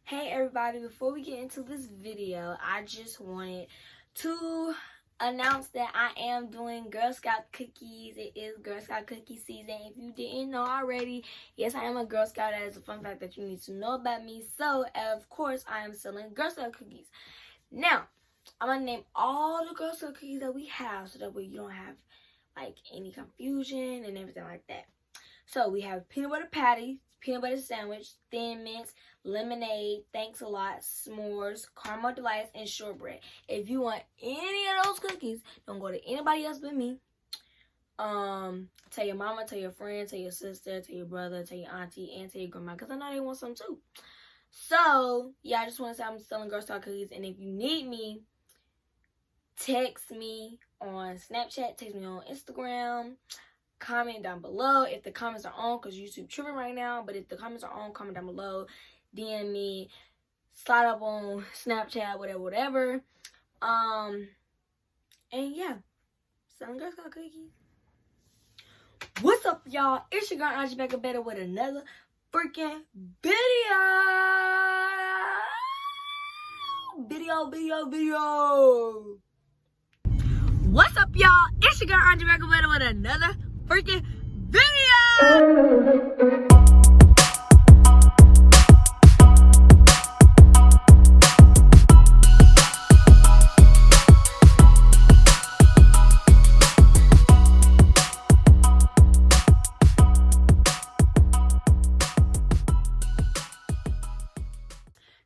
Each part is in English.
Hey everybody, before we get into this video, I just wanted to announce that I am doing Girl Scout cookies. It is Girl Scout cookie season. If you didn't know already, yes, I am a Girl Scout. That is a fun fact that you need to know about me. So, of course, I am selling Girl Scout cookies. Now, I'm going to name all the Girl Scout cookies that we have so that way you don't have like any confusion and everything like that. So, we have peanut butter patty, peanut butter sandwich, thin mints, lemonade, thanks a lot, s'mores, caramel delights, and shortbread. If you want any of those cookies, don't go to anybody else but me. Tell your mama, tell your friend, tell your sister, tell your brother, tell your auntie, and tell your grandma, because I know they want some too. So, yeah, I just want to say I'm selling Girl Scout cookies, and if you need me, text me on Snapchat, text me on Instagram. Comment down below if the comments are on, because YouTube tripping right now. But if the comments are on, comment down below, DM me, slide up on Snapchat, whatever. And yeah, selling Girl Scout cookies. What's up, y'all? It's your girl Aanjalei Pickett better with another freaking video. What's up, y'all? It's your girl Aanjalei Pickett better with another freaking video.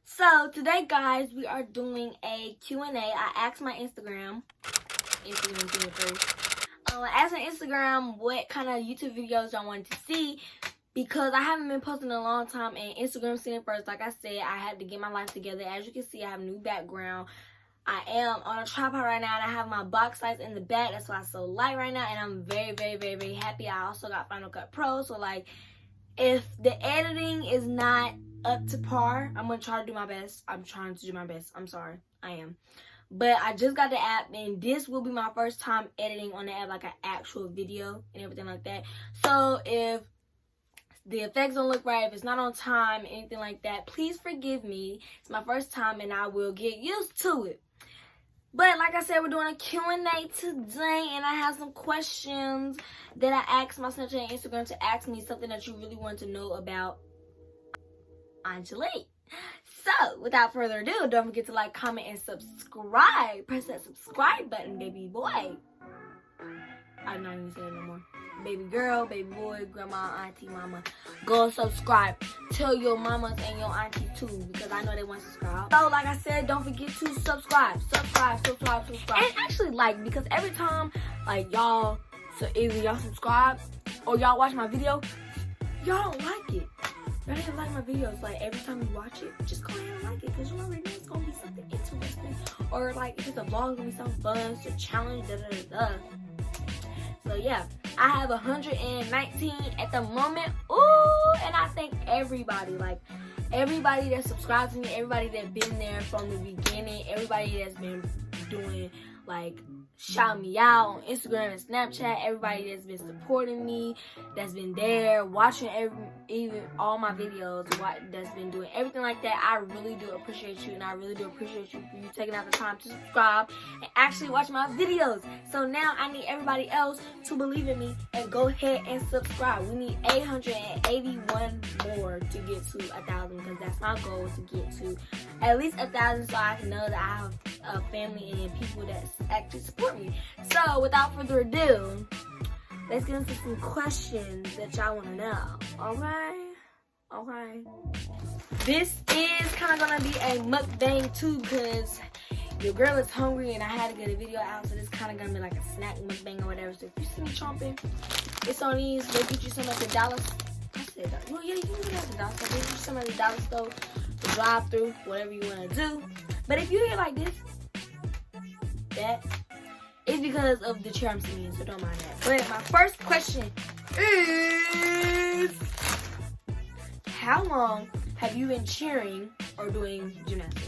So today, guys, we are doing a Q&A. I asked my Instagram first. I asked on Instagram what kind of YouTube videos I wanted to see, because I haven't been posting in a long time, and Instagram seen it first. Like I said, I had to get my life together. As you can see, I have a new background. I am on a tripod right now, and I have my box lights in the back. That's why it's so light right now, and I'm very happy. I also got Final Cut Pro, so like, if the editing is not up to par, I'm gonna try to do my best. I'm trying to do my best. I'm sorry, I am. But I just got the app, and this will be my first time editing on the app, like an actual video and everything like that. So if the effects don't look right, if it's not on time, anything like that, please forgive me. It's my first time, and I will get used to it. But like I said, we're doing a Q&A today, and I have some questions that I asked my Snapchat and Instagram to ask me, something that you really want to know about Aanjalei. So, without further ado, don't forget to like, comment, and subscribe. Press that subscribe button, baby boy. I'm not even saying it no more. Baby girl, baby boy, grandma, auntie, mama. Go subscribe. Tell your mamas and your aunties too, because I know they want to subscribe. So, like I said, don't forget to subscribe. Subscribe. And actually like, because every time, like, y'all, so either y'all subscribe or y'all watch my video, y'all don't like it. Y'all need to like my videos. Like, every time you watch it, just go ahead and like it, because you already know it's gonna be something interesting. Or like, if it's a vlog, it's gonna be something fun, it's a challenge, So yeah, I have 119 at the moment. Ooh, and I thank everybody, like everybody that subscribes to me, everybody that's been there from the beginning, everybody that's been doing, like, shout me out on Instagram and Snapchat, everybody that's been supporting me, that's been there watching even all my videos, that's been doing everything like that. I really do appreciate you, and I really do appreciate you for you taking out the time to subscribe and actually watch my videos. So now I need everybody else to believe in me and go ahead and subscribe. We need 881 more to get to 1,000, because that's my goal, to get to at least 1,000, so I can know that I have a family and people that actually support me. So without further ado, let's get into some questions that y'all want to know. Okay. This is kind of gonna be a mukbang too, because your girl is hungry and I had to get a video out, so this kind of gonna be like a snack mukbang or whatever. So if you see me chomping, it's on these. They get you some at the dollar. I said that. Well, yeah, you can get it at the dollar store. They get you some at the dollar store, the drive-through, whatever you want to do. But if you hear like this, that is because of the chair I'm sitting in, so don't mind that. But my first question is, how long have you been cheering or doing gymnastics?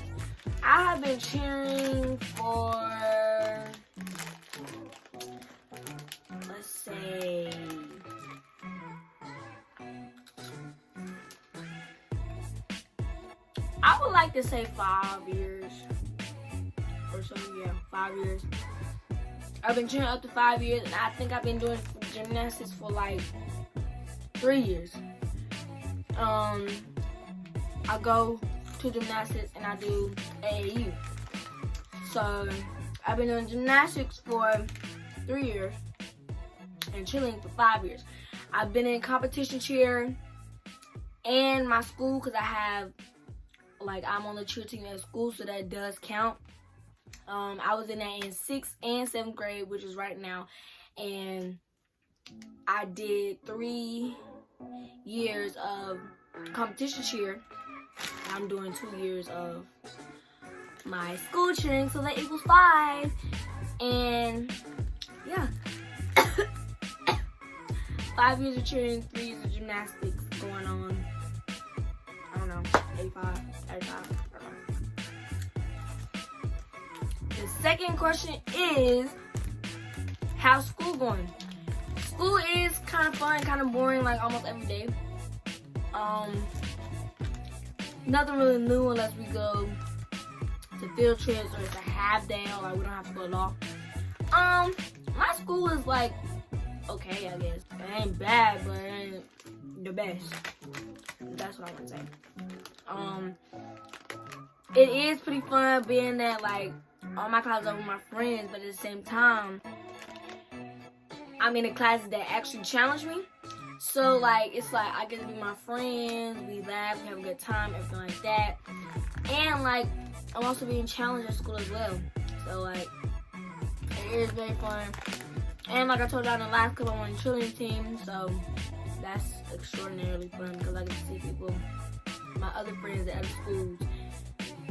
I have been cheering for, let's say, I would like to say 5 years or so. Yeah, 5 years. I've been training up to 5 years, and I think I've been doing gymnastics for like 3 years. I go to gymnastics and I do AAU. So I've been doing gymnastics for 3 years and cheerleading for 5 years. I've been in competition cheer and my school, because I'm on the cheer team at school, so that does count. I was in that in 6th and 7th grade, which is right now, and I did 3 years of competition cheer. I'm doing 2 years of my school cheering, so that equals 5. And yeah, 5 years of cheering, 3 years of gymnastics going on, I don't know, 85, I don't know. The second question is, how's school going? School is kind of fun, kind of boring, like almost every day. Nothing really new unless we go to field trips or it's a half day, or like we don't have to go at all. My school is like okay, I guess. It ain't bad, but it ain't the best. That's what I want to say. It is pretty fun being that like all my classes are with my friends, but at the same time, I'm in the classes that actually challenge me. So like it's like I get to be my friends, we laugh, we have a good time, everything like that. And like I'm also being challenged at school as well. So like it is very fun. And like I told y'all in the last clip, I'm on the cheerleading team, so that's extraordinarily fun because I get to see people, my other friends at other schools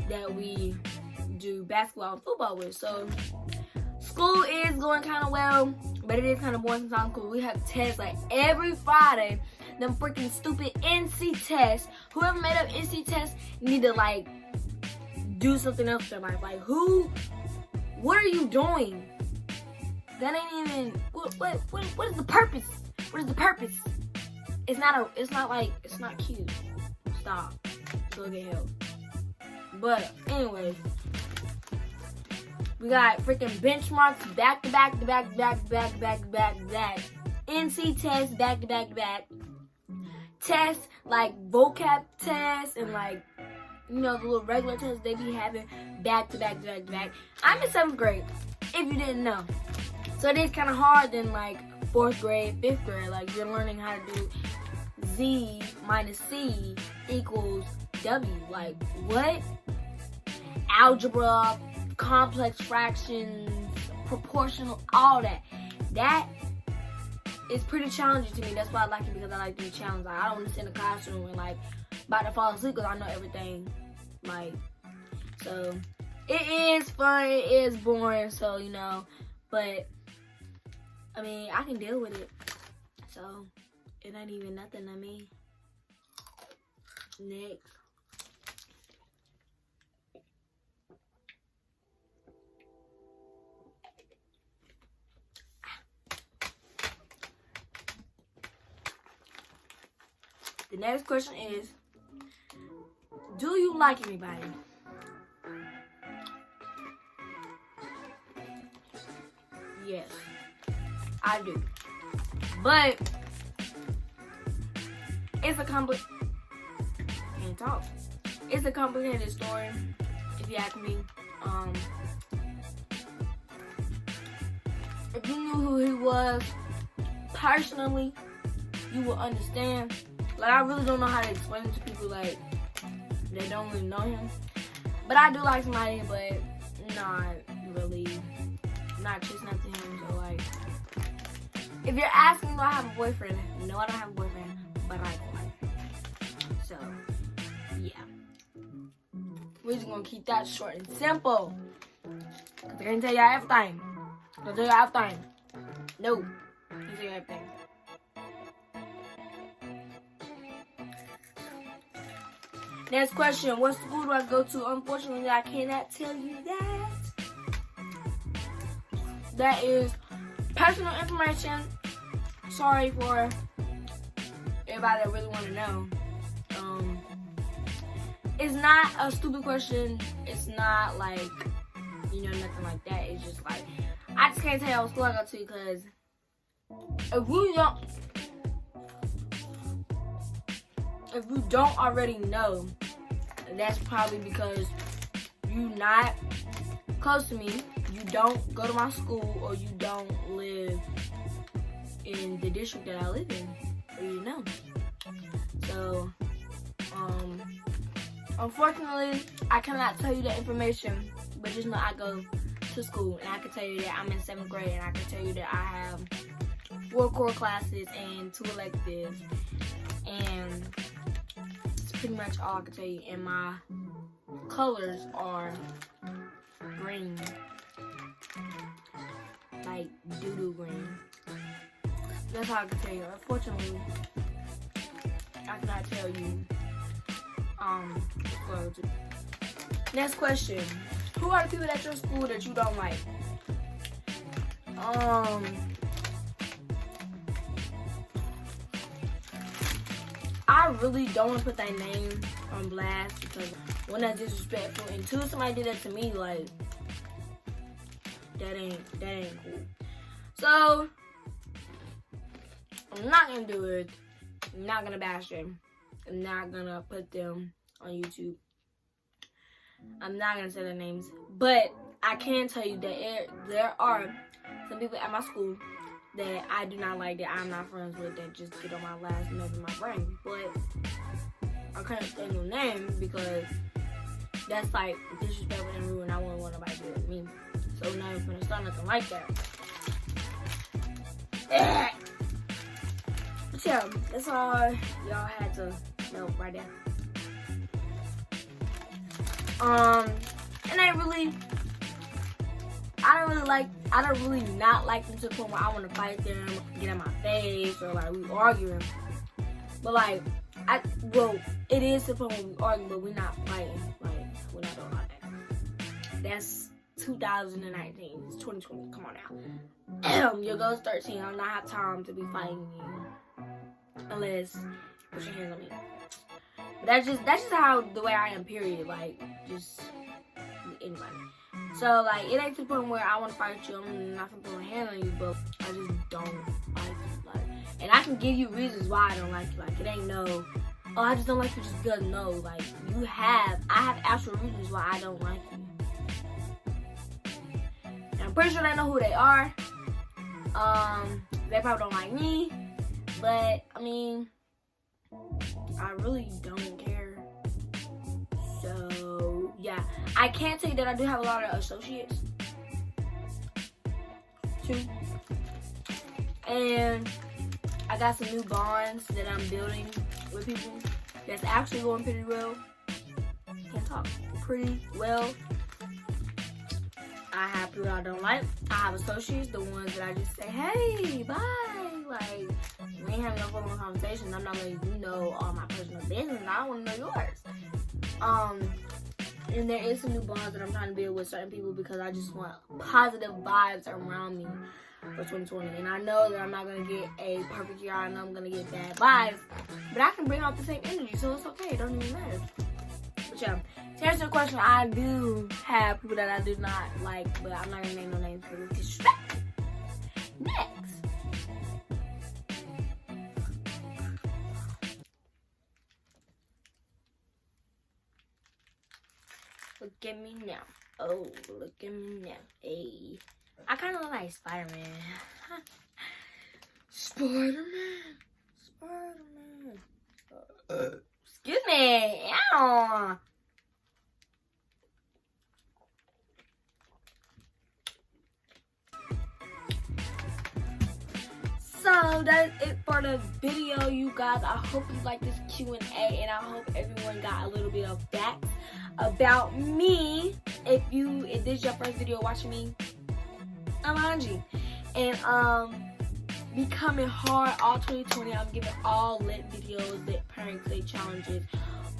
that we do basketball and football with. So school is going kind of well, but it is kind of boring sometimes because we have tests like every Friday. Them freaking stupid NC tests. Whoever made up NC tests need to like do something else with their life. Like what are you doing? That ain't even, what is the purpose? What is the purpose? It's not cute. Stop. Go get help. But anyways, we got freaking benchmarks back to back. NC tests back to back. Tests like vocab tests and like, you know, the little regular tests they be having back to back. I'm in 7th grade, if you didn't know. So it is kind of hard than like 4th grade, 5th grade. Like you're learning how to do Z minus C equals W. Like what? Algebra, complex fractions, proportional, all that. That is pretty challenging to me. That's why I like it, because I like to be challenged. Like, I don't want to sit in the classroom and like about to fall asleep because I know everything. Like, so it is fun. It is boring. So you know, but I mean, I can deal with it. So it ain't even nothing to me. Next. The next question is, do you like anybody? Yes, I do. But it's a It's a complicated story, if you ask me. If you knew who he was personally, you would understand. Like, I really don't know how to explain it to people like that don't really know him. But I do like somebody, but not really, not chasing after him. So like, if you're asking, do I have a boyfriend? No, I don't have a boyfriend, but I like one. So yeah, we're just gonna keep that short and simple. Cause I can't tell y'all everything. I'll tell y'all everything. No, I can't tell y'all everything. Next question, what school do I go to? Unfortunately, I cannot tell you that. That is personal information. Sorry for everybody that really want to know. it's not a stupid question. It's not like, you know, nothing like that. It's just like, I just can't tell you what school I go to because if you don't already know, that's probably because you not close to me, you don't go to my school, or you don't live in the district that I live in, or you know. So, unfortunately, I cannot tell you that information, but just know I go to school, and I can tell you that I'm in 7th grade, and I can tell you that I have 4 core classes and 2 electives, and it's pretty much all I can tell you. And my colors are green, like doo-doo green. That's all I can tell you. Unfortunately, I cannot tell you what to do. Next question. Who are the people at your school that you don't like? I really don't want to put that name on blast because one, that's disrespectful, and 2, somebody did that to me, like, that ain't cool. So I'm not gonna do it. I'm not gonna bash them. I'm not gonna put them on YouTube. I'm not gonna say their names, but I can tell you that there are some people at my school that I do not like, that I'm not friends with, that just get on my last nerve in my brain. But I can't say no name because that's like disrespectful and rude, and I wouldn't want nobody to do it with me. So we're not even gonna start nothing like that. But yeah, that's all y'all had to know right there. And I don't really not like them to the point where I want to fight them, get in my face, or like we arguing. But like, it is the point where we arguing, but we're not fighting. Like, we're not doing all that. That's 2019. It's 2020. Come on now. Your girl's 13. I do not have time to be fighting you unless you put your hands on me. But that's just how the way I am. Period. Like, just anybody. So like, it ain't to the point where I want to fight you. I'm not gonna put my hand on you, but I just don't like you. Like, and I can give you reasons why I don't like you. Like, it ain't no, oh, I just don't like you just because. No, like, I have actual reasons why I don't like you. And I'm pretty sure they know who they are. They probably don't like me, but I mean, I really don't care. So yeah, I can tell you that I do have a lot of associates too, and I got some new bonds that I'm building with people that's actually going pretty well. Can't talk pretty well. I have people I don't like. I have associates, the ones that I just say, hey, bye. Like, we ain't having no full-on conversation. I'm not letting you know all my personal business. I don't want to know yours. And there is some new bonds that I'm trying to build with certain people because I just want positive vibes around me for 2020. And I know that I'm not going to get a perfect year. I know I'm going to get bad vibes. But I can bring out the same energy, so it's okay. It don't even matter. But yeah, to answer your question, I do have people that I do not like, but I'm not going to name no names because it's disrespectful. Next. Look at me now. Oh, look at me now. Hey. I kind of look like Spider-Man. Spider-Man. Excuse me. Ow. So that's it for the video, you guys. I hope you like this Q&A, and I hope everyone got a little bit of facts about me. If this is your first video watching me, I'm Anji, and becoming hard all 2020. I'm giving all lit videos, lit pranks, lit challenges,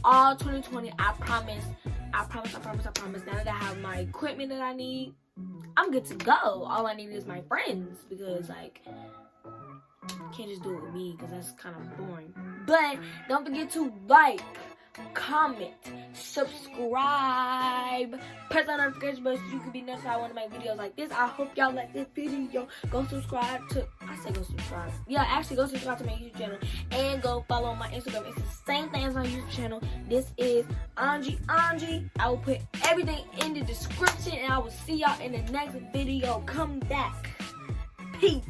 all 2020. I promise. Now that I have my equipment that I need, I'm good to go. All I need is my friends, because like, can't just do it with me because that's kind of boring. But don't forget to like, comment, subscribe, press on notification bell so you can be notified when I make videos like this. I hope y'all like this video. Go subscribe to, I said go subscribe. Yeah, actually go subscribe to my YouTube channel and go follow my Instagram. It's the same thing as my YouTube channel. This is Aanji. I will put everything in the description and I will see y'all in the next video. Come back. Peace.